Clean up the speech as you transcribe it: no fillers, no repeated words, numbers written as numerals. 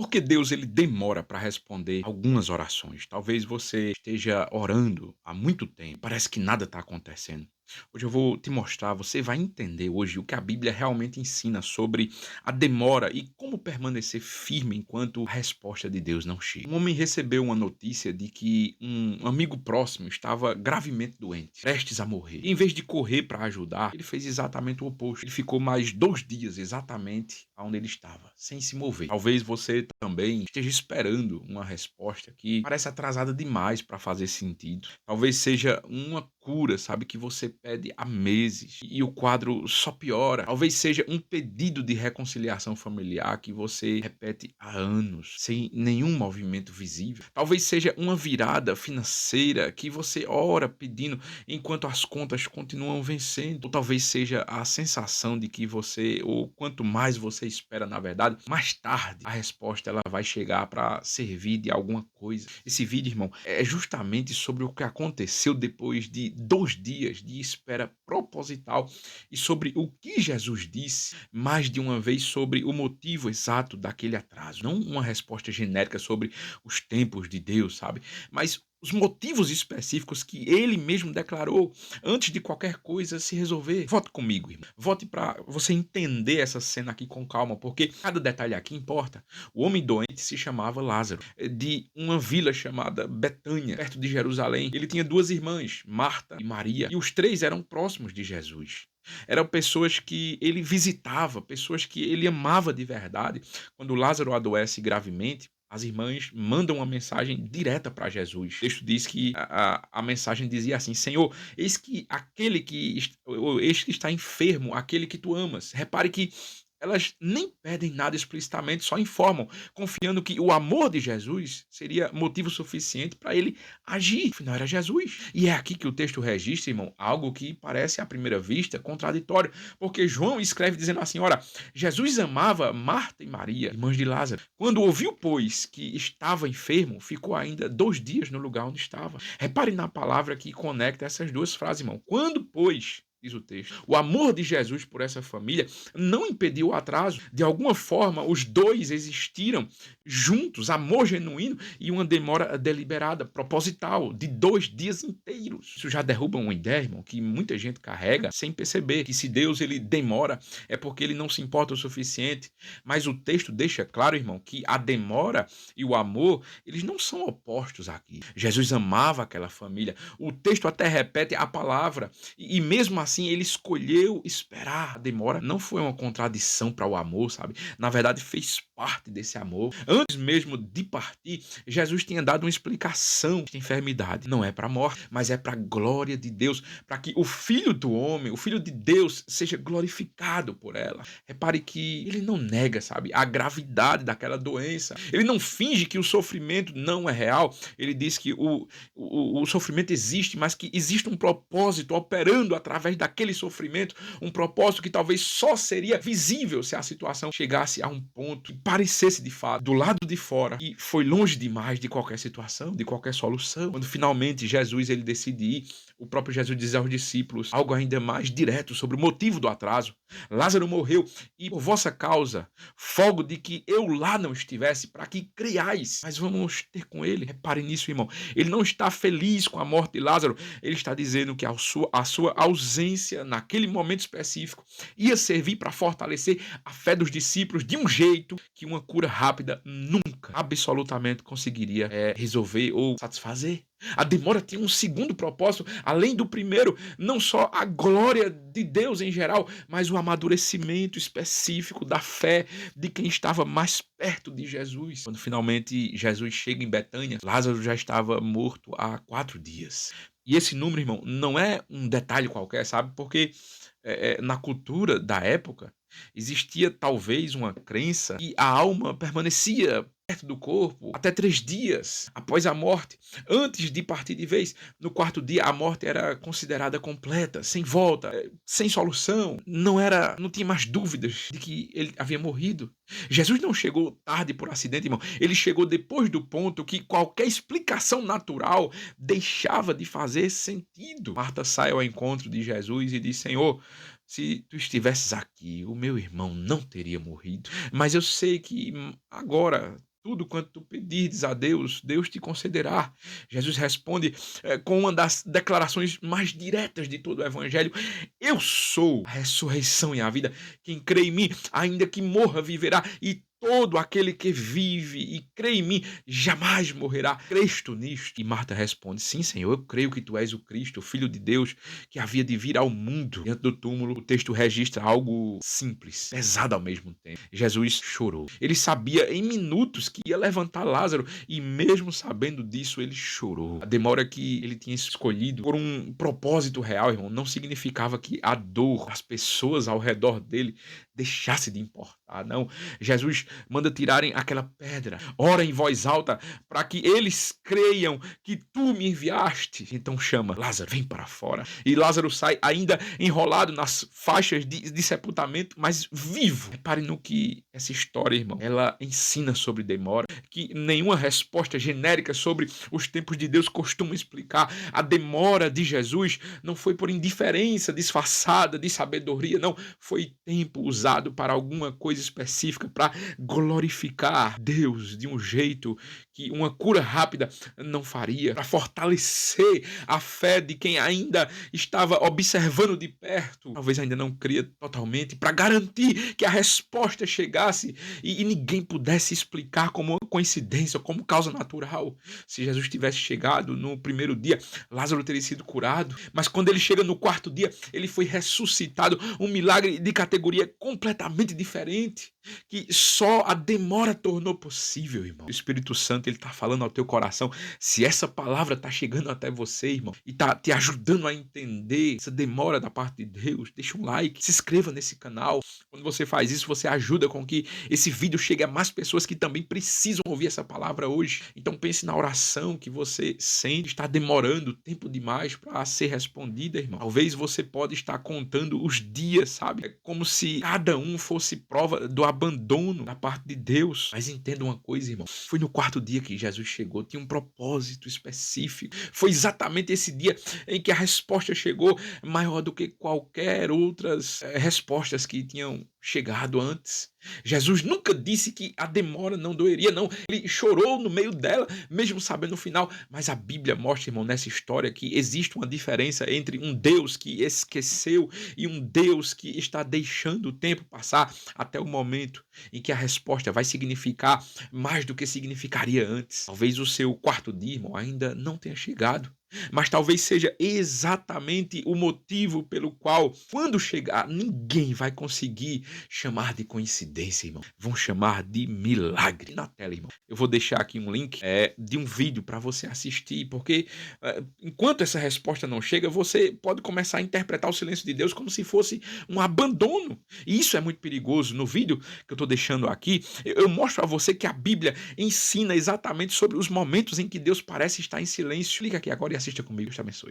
Por que Deus ele demora para responder algumas orações? Talvez você esteja orando há muito tempo, parece que nada está acontecendo. Hoje eu vou te mostrar, você vai entender hoje o que a Bíblia realmente ensina sobre a demora e como permanecer firme enquanto a resposta de Deus não chega. Um homem recebeu uma notícia de que um amigo próximo estava gravemente doente, prestes a morrer. E em vez de correr para ajudar, ele fez exatamente o oposto. Ele ficou mais 2 dias exatamente onde ele estava, sem se mover. Talvez você também esteja esperando uma resposta que parece atrasada demais para fazer sentido. Talvez seja uma cura, sabe, que você pede há meses e o quadro só piora. Talvez seja um pedido de reconciliação familiar que você repete há anos, sem nenhum movimento visível. Talvez seja uma virada financeira que você ora pedindo enquanto as contas continuam vencendo. Ou talvez seja a sensação de que você, ou quanto mais você espera, na verdade, mais tarde a resposta ela vai chegar para servir de alguma coisa. Esse vídeo, irmão, é justamente sobre o que aconteceu depois de 2 dias de espera proposital e sobre o que Jesus disse mais de uma vez sobre o motivo exato daquele atraso. Não uma resposta genérica sobre os tempos de Deus, sabe? Mas os motivos específicos que ele mesmo declarou antes de qualquer coisa se resolver. Vote comigo, irmão. Vote para você entender essa cena aqui com calma, porque cada detalhe aqui importa. O homem doente se chamava Lázaro, de uma vila chamada Betânia, perto de Jerusalém. Ele tinha duas irmãs, Marta e Maria, e os três eram próximos de Jesus. Eram pessoas que ele visitava, pessoas que ele amava de verdade. Quando Lázaro adoece gravemente, as irmãs mandam uma mensagem direta para Jesus. O texto diz que a mensagem dizia assim: Senhor, eis que está enfermo, aquele que tu amas. Repare que elas nem pedem nada explicitamente, só informam, confiando que o amor de Jesus seria motivo suficiente para ele agir. Afinal, era Jesus. E é aqui que o texto registra, irmão, algo que parece à primeira vista contraditório, porque João escreve dizendo assim: ora, Jesus amava Marta e Maria, irmãs de Lázaro. Quando ouviu, pois, que estava enfermo, ficou ainda 2 dias no lugar onde estava. Repare na palavra que conecta essas duas frases, irmão. Quando, pois, diz o texto, o amor de Jesus por essa família não impediu o atraso. De alguma forma, os dois existiram juntos, amor genuíno e uma demora deliberada, proposital, de 2 dias inteiros. Isso já derruba uma ideia, irmão, que muita gente carrega sem perceber, que se Deus ele demora é porque ele não se importa o suficiente. Mas o texto deixa claro, irmão, que a demora e o amor, eles não são opostos aqui. Jesus amava aquela família. O texto até repete a palavra e mesmo assim ele escolheu esperar. A demora não foi uma contradição para o amor, sabe? Na verdade, fez parte desse amor. Antes mesmo de partir, Jesus tinha dado uma explicação de enfermidade. Não é para a morte, mas é para a glória de Deus, para que o Filho do homem, o Filho de Deus, seja glorificado por ela. Repare que ele não nega, sabe, a gravidade daquela doença. Ele não finge que o sofrimento não é real. Ele diz que o sofrimento existe, mas que existe um propósito operando através daquele sofrimento, um propósito que talvez só seria visível se a situação chegasse a um ponto que parecesse de fato do lado de fora e foi longe demais de qualquer situação, de qualquer solução. Quando finalmente Jesus ele decide ir, o próprio Jesus diz aos discípulos algo ainda mais direto sobre o motivo do atraso. Lázaro morreu e por vossa causa folgo de que eu lá não estivesse, para que creiais. Mas vamos ter com ele. Repare nisso, irmão. Ele não está feliz com a morte de Lázaro. Ele está dizendo que a sua ausência naquele momento específico ia servir para fortalecer a fé dos discípulos de um jeito que uma cura rápida nunca, absolutamente conseguiria resolver ou satisfazer. A demora tem um segundo propósito, além do primeiro, não só a glória de Deus em geral, mas o amadurecimento específico da fé de quem estava mais perto de Jesus. Quando finalmente Jesus chega em Betânia, Lázaro já estava morto há 4 dias. E esse número, irmão, não é um detalhe qualquer, sabe? Porque na cultura da época existia talvez uma crença que a alma permanecia perto do corpo até 3 dias após a morte, antes de partir de vez. No quarto dia, a morte era considerada completa, sem volta, sem solução. Não tinha mais dúvidas de que ele havia morrido. Jesus não chegou tarde por acidente, irmão. Ele chegou depois do ponto que qualquer explicação natural deixava de fazer sentido. Marta sai ao encontro de Jesus e diz: Senhor, se tu estivesses aqui, o meu irmão não teria morrido. Mas eu sei que agora tudo quanto tu pedires a Deus, Deus te concederá. Jesus responde com uma das declarações mais diretas de todo o Evangelho: Eu sou a ressurreição e a vida. Quem crê em mim, ainda que morra, viverá. E todo aquele que vive e crê em mim jamais morrerá. Crês tu nisto? E Marta responde: Sim, Senhor, eu creio que tu és o Cristo, o Filho de Deus, que havia de vir ao mundo. Diante do túmulo, o texto registra algo simples, pesado ao mesmo tempo. Jesus chorou. Ele sabia em minutos que ia levantar Lázaro e mesmo sabendo disso, ele chorou. A demora que ele tinha escolhido por um propósito real, irmão, não significava que a dor das pessoas ao redor dele deixasse de importar, não. Jesus manda tirarem aquela pedra, ora em voz alta, para que eles creiam que tu me enviaste. Então chama: Lázaro, vem para fora. E Lázaro sai ainda enrolado nas faixas de sepultamento, mas vivo. Repare no que essa história, irmão, ela ensina sobre demora, que nenhuma resposta genérica sobre os tempos de Deus costuma explicar. A demora de Jesus não foi por indiferença disfarçada de sabedoria, não. Foi tempo usado para alguma coisa específica, para glorificar Deus de um jeito que uma cura rápida não faria, para fortalecer a fé de quem ainda estava observando de perto, talvez ainda não cria totalmente, para garantir que a resposta chegasse e ninguém pudesse explicar como uma coincidência, como causa natural. Se Jesus tivesse chegado no primeiro dia, Lázaro teria sido curado, mas quando ele chega no quarto dia, ele foi ressuscitado, um milagre de categoria completamente diferente, que só a demora tornou possível, irmão. O Espírito Santo, ele tá falando ao teu coração. Se essa palavra tá chegando até você, irmão, e tá te ajudando a entender essa demora da parte de Deus, deixa um like, se inscreva nesse canal. Quando você faz isso, você ajuda com que esse vídeo chegue a mais pessoas que também precisam ouvir essa palavra hoje. Então pense na oração que você sente, está demorando tempo demais para ser respondida, irmão. Talvez você pode estar contando os dias, sabe? É como se cada um fosse prova do abandono da parte de Deus. Mas entenda uma coisa, irmão. Foi no quarto dia que Jesus chegou, tinha um propósito específico. Foi exatamente esse dia em que a resposta chegou, maior do que qualquer outras respostas que tinham chegado antes. Jesus nunca disse que a demora não doeria, não. Ele chorou no meio dela, mesmo sabendo o final. Mas a Bíblia mostra, irmão, nessa história que existe uma diferença entre um Deus que esqueceu e um Deus que está deixando o tempo passar até o momento em que a resposta vai significar mais do que significaria antes. Talvez o seu quarto dia, irmão, ainda não tenha chegado. Mas talvez seja exatamente o motivo pelo qual, quando chegar, ninguém vai conseguir chamar de coincidência, irmão. Vão chamar de milagre. Na tela, irmão, eu vou deixar aqui um link de um vídeo para você assistir, porque enquanto essa resposta não chega, você pode começar a interpretar o silêncio de Deus como se fosse um abandono. E isso é muito perigoso. No vídeo que eu estou deixando aqui, eu mostro a você que a Bíblia ensina exatamente sobre os momentos em que Deus parece estar em silêncio. Clica aqui agora e assista comigo, te abençoe.